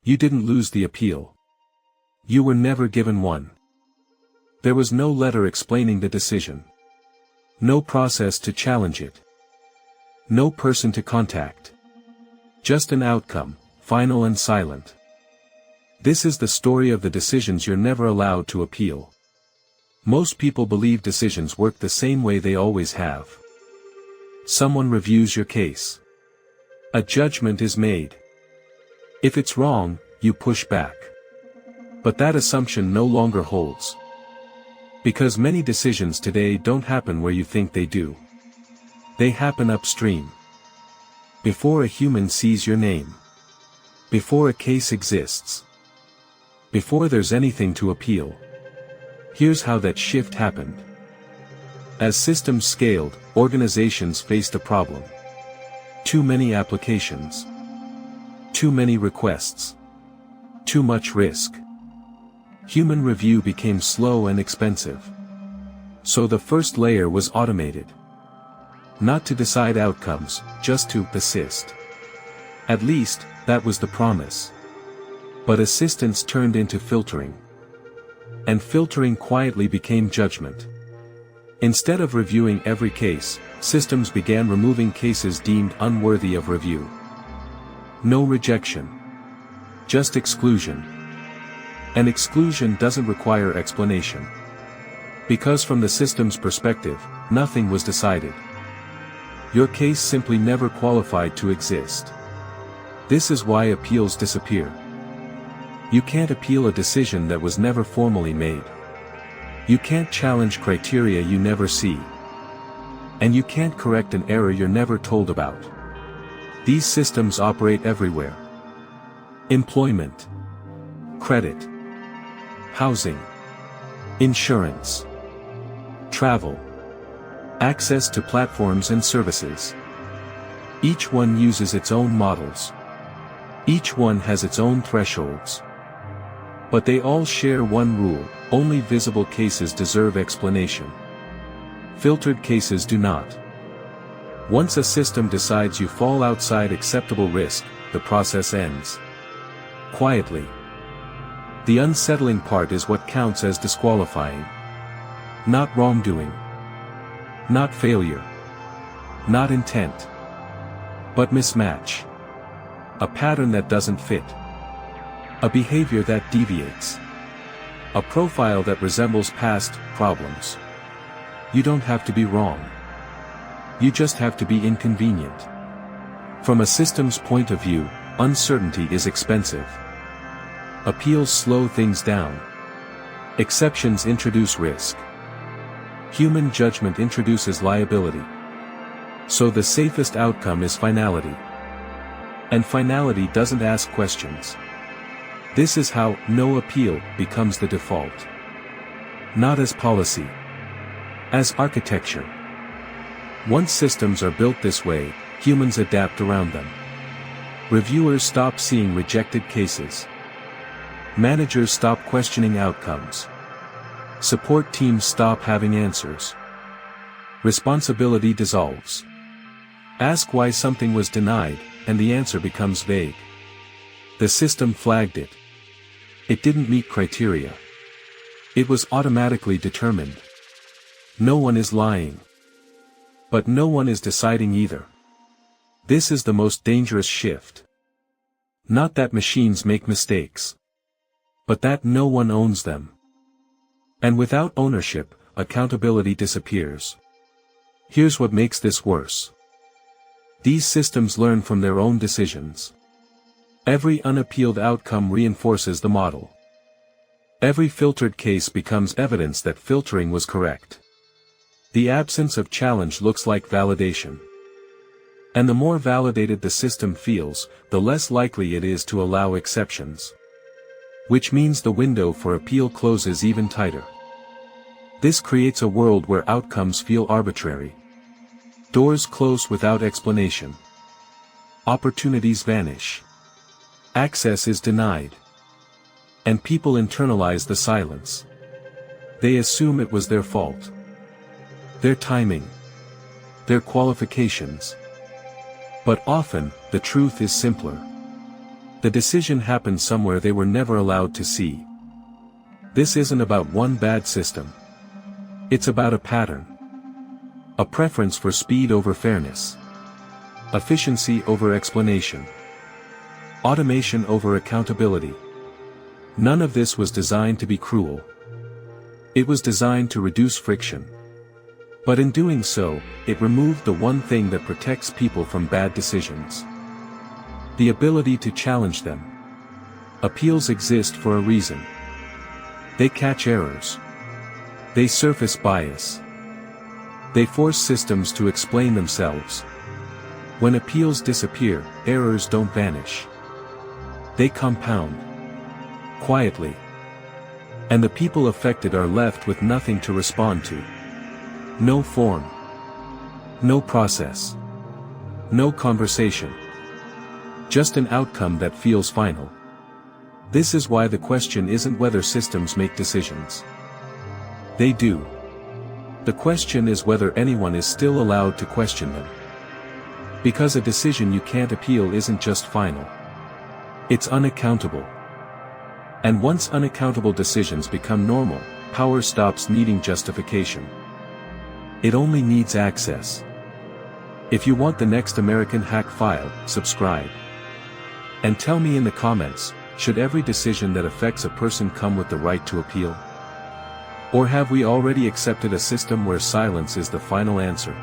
You didn't lose the appeal. You were never given one. There was no letter explaining the decision. No process to challenge it. No person to contact. Just an outcome, final and silent. This is the story of the decisions you're never allowed to appeal. Most people believe decisions work the same way they always have. Someone reviews your case. A judgment is made. If it's wrong, you push back. But that assumption no longer holds. Because many decisions today don't happen where you think they do. They happen upstream. Before a human sees your name. Before a case exists. Before there's anything to appeal. Here's how that shift happened. As systems scaled, organizations faced a problem. Too many applications. Too many requests. Too much risk. Human review became slow and expensive. So the first layer was automated. Not to decide outcomes, just to assist. At least, that was the promise. But assistance turned into filtering. And filtering quietly became judgment. Instead of reviewing every case, systems began removing cases deemed unworthy of review. No rejection. Just exclusion. And exclusion doesn't require explanation. Because from the system's perspective, nothing was decided. Your case simply never qualified to exist. This is why appeals disappear. You can't appeal a decision that was never formally made. You can't challenge criteria you never see. And you can't correct an error you're never told about. These systems operate everywhere. Employment. Credit. Housing. Insurance. Travel. Access to platforms and services. Each one uses its own models. Each one has its own thresholds. But they all share one rule: only visible cases deserve explanation. Filtered cases do not. Once a system decides you fall outside acceptable risk, the process ends. Quietly. The unsettling part is what counts as disqualifying. Not wrongdoing. Not failure. Not intent. But mismatch. A pattern that doesn't fit. A behavior that deviates. A profile that resembles past problems. You don't have to be wrong. You just have to be inconvenient. From a system's point of view, uncertainty is expensive. Appeals slow things down. Exceptions introduce risk. Human judgment introduces liability. So the safest outcome is finality. And finality doesn't ask questions. This is how no appeal becomes the default. Not as policy. As architecture. Once systems are built this way, humans adapt around them. Reviewers stop seeing rejected cases. Managers stop questioning outcomes. Support teams stop having answers. Responsibility dissolves. Ask why something was denied, and the answer becomes vague. The system flagged it. It didn't meet criteria. It was automatically determined. No one is lying. But no one is deciding either. This is the most dangerous shift. Not that machines make mistakes. But that no one owns them. And without ownership, accountability disappears. Here's what makes this worse. These systems learn from their own decisions. Every unappealed outcome reinforces the model. Every filtered case becomes evidence that filtering was correct. The absence of challenge looks like validation. And the more validated the system feels, the less likely it is to allow exceptions. Which means the window for appeal closes even tighter. This creates a world where outcomes feel arbitrary. Doors close without explanation. Opportunities vanish. Access is denied. And people internalize the silence. They assume it was their fault. Their timing. Their qualifications. But often, the truth is simpler. The decision happened somewhere they were never allowed to see. This isn't about one bad system. It's about a pattern. A preference for speed over fairness. Efficiency over explanation. Automation over accountability. None of this was designed to be cruel. It was designed to reduce friction. But in doing so, it removed the one thing that protects people from bad decisions. The ability to challenge them. Appeals exist for a reason. They catch errors. They surface bias. They force systems to explain themselves. When appeals disappear, errors don't vanish. They compound. Quietly. And the people affected are left with nothing to respond to. No form. No process. No conversation. Just an outcome that feels final. This is why the question isn't whether systems make decisions. They do. The question is whether anyone is still allowed to question them. Because a decision you can't appeal isn't just final. It's unaccountable. And once unaccountable decisions become normal, power stops needing justification. It only needs access. If you want the next American Hack file, subscribe. And tell me in the comments, should every decision that affects a person come with the right to appeal? Or have we already accepted a system where silence is the final answer?